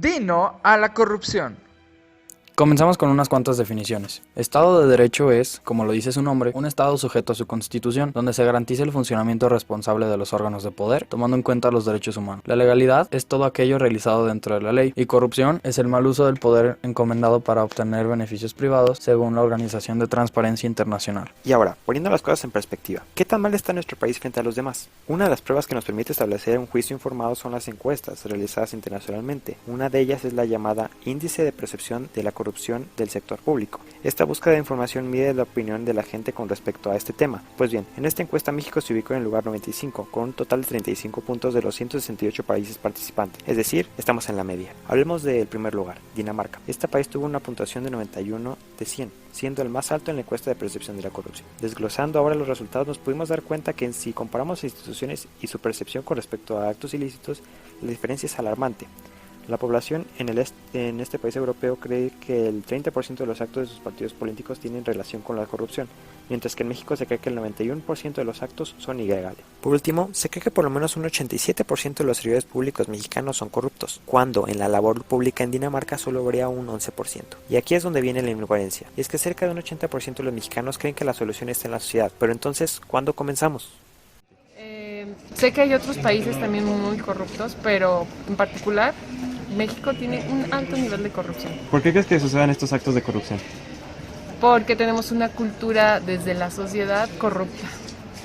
Di no a la corrupción. Comenzamos con unas cuantas definiciones. Estado de Derecho es, como lo dice su nombre, un Estado sujeto a su Constitución, donde se garantiza el funcionamiento responsable de los órganos de poder, tomando en cuenta los derechos humanos. La legalidad es todo aquello realizado dentro de la ley, y corrupción es el mal uso del poder encomendado para obtener beneficios privados, según la Organización de Transparencia Internacional. Y ahora, poniendo las cosas en perspectiva, ¿qué tan mal está nuestro país frente a los demás? Una de las pruebas que nos permite establecer un juicio informado son las encuestas realizadas internacionalmente. Una de ellas es la llamada Índice de Percepción de la Corrupción del sector público. Esta búsqueda de información mide la opinión de la gente con respecto a este tema. Pues bien, en esta encuesta México se ubicó en el lugar 95, con un total de 35 puntos de los 168 países participantes, es decir, estamos en la media. Hablemos del primer lugar, Dinamarca. Este país tuvo una puntuación de 91 de 100, siendo el más alto en la encuesta de percepción de la corrupción. Desglosando ahora los resultados, nos pudimos dar cuenta que si comparamos instituciones y su percepción con respecto a actos ilícitos, la diferencia es alarmante. La población en este país europeo cree que el 30% de los actos de sus partidos políticos tienen relación con la corrupción, mientras que en México se cree que el 91% de los actos son ilegales. Por último, se cree que por lo menos un 87% de los servidores públicos mexicanos son corruptos, cuando en la labor pública en Dinamarca solo habría un 11%. Y aquí es donde viene la incoherencia, y es que cerca de un 80% de los mexicanos creen que la solución está en la sociedad, pero entonces, ¿cuándo comenzamos? Sé que hay otros países también muy corruptos, pero en particular México tiene un alto nivel de corrupción. ¿Por qué crees que sucedan estos actos de corrupción? Porque tenemos una cultura desde la sociedad corrupta.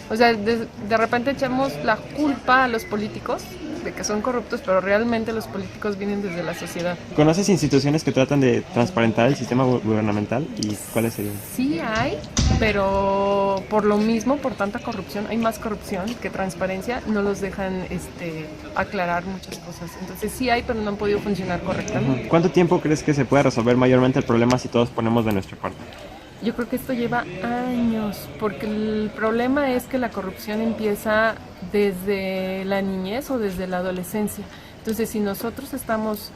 O sea, de repente echamos la culpa a los políticos de que son corruptos, pero realmente los políticos vienen desde la sociedad. ¿Conoces instituciones que tratan de transparentar el sistema gubernamental y cuáles serían? Sí hay, pero por lo mismo, por tanta corrupción, hay más corrupción que transparencia, no los dejan aclarar muchas cosas. Entonces sí hay, pero no han podido funcionar correctamente. ¿Cuánto tiempo crees que se puede resolver mayormente el problema si todos ponemos de nuestra parte? Yo creo que esto lleva años, porque el problema es que la corrupción empieza desde la niñez o desde la adolescencia. Entonces, si nosotros estamos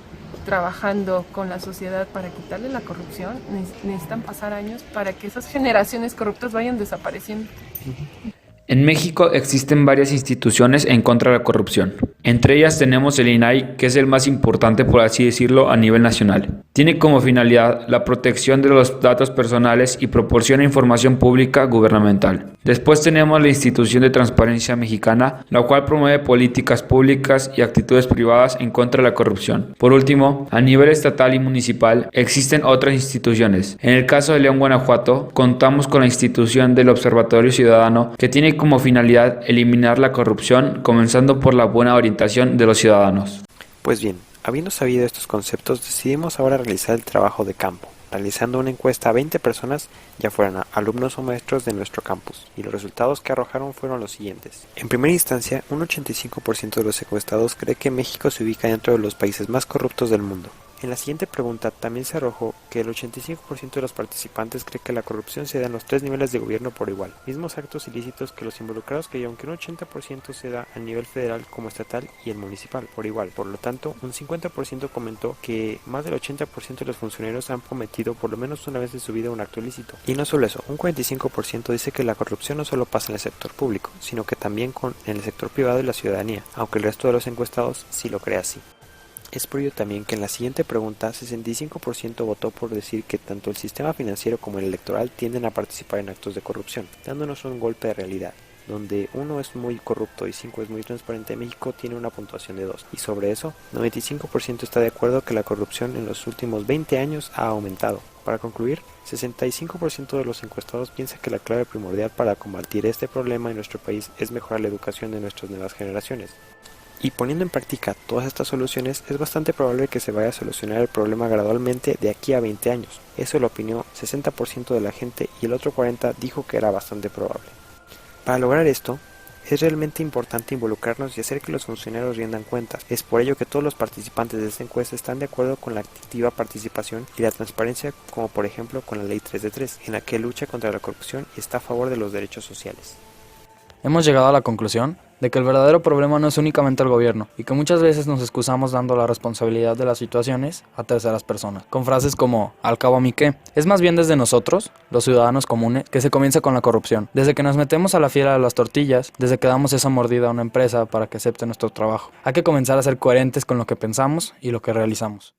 trabajando con la sociedad para quitarle la corrupción, necesitan pasar años para que esas generaciones corruptas vayan desapareciendo. En México existen varias instituciones en contra de la corrupción. Entre ellas tenemos el INAI, que es el más importante, por así decirlo, a nivel nacional. Tiene como finalidad la protección de los datos personales y proporciona información pública gubernamental. Después tenemos la Institución de Transparencia Mexicana, la cual promueve políticas públicas y actitudes privadas en contra de la corrupción. Por último, a nivel estatal y municipal existen otras instituciones. En el caso de León, Guanajuato, contamos con la institución del Observatorio Ciudadano, que tiene como finalidad eliminar la corrupción, comenzando por la buena orientación de los ciudadanos. Pues bien, habiendo sabido estos conceptos, decidimos ahora realizar el trabajo de campo, realizando una encuesta a 20 personas, ya fueran alumnos o maestros de nuestro campus, y los resultados que arrojaron fueron los siguientes. En primera instancia, un 85% de los encuestados cree que México se ubica dentro de los países más corruptos del mundo. En la siguiente pregunta también se arrojó que el 85% de los participantes cree que la corrupción se da en los tres niveles de gobierno por igual, mismos actos ilícitos que los involucrados creyeron que un 80% se da a nivel federal como estatal y el municipal por igual. Por lo tanto, un 50% comentó que más del 80% de los funcionarios han cometido por lo menos una vez en su vida un acto ilícito. Y no solo eso, un 45% dice que la corrupción no solo pasa en el sector público, sino que también en el sector privado y la ciudadanía, aunque el resto de los encuestados sí lo cree así. Es por ello también que en la siguiente pregunta 65% votó por decir que tanto el sistema financiero como el electoral tienden a participar en actos de corrupción, dándonos un golpe de realidad, donde 1 es muy corrupto y 5 es muy transparente. México tiene una puntuación de 2, y sobre eso 95% está de acuerdo que la corrupción en los últimos 20 años ha aumentado. Para concluir, 65% de los encuestados piensa que la clave primordial para combatir este problema en nuestro país es mejorar la educación de nuestras nuevas generaciones. Y poniendo en práctica todas estas soluciones, es bastante probable que se vaya a solucionar el problema gradualmente de aquí a 20 años. Eso lo opinó 60% de la gente y el otro 40% dijo que era bastante probable. Para lograr esto, es realmente importante involucrarnos y hacer que los funcionarios rindan cuentas. Es por ello que todos los participantes de esta encuesta están de acuerdo con la activa participación y la transparencia, como por ejemplo con la Ley 3 de 3, en la que lucha contra la corrupción y está a favor de los derechos sociales. Hemos llegado a la conclusión de que el verdadero problema no es únicamente el gobierno y que muchas veces nos excusamos dando la responsabilidad de las situaciones a terceras personas, con frases como «al cabo a mí qué». Es más bien desde nosotros, los ciudadanos comunes, que se comienza con la corrupción. Desde que nos metemos a la fiera de las tortillas, desde que damos esa mordida a una empresa para que acepte nuestro trabajo. Hay que comenzar a ser coherentes con lo que pensamos y lo que realizamos.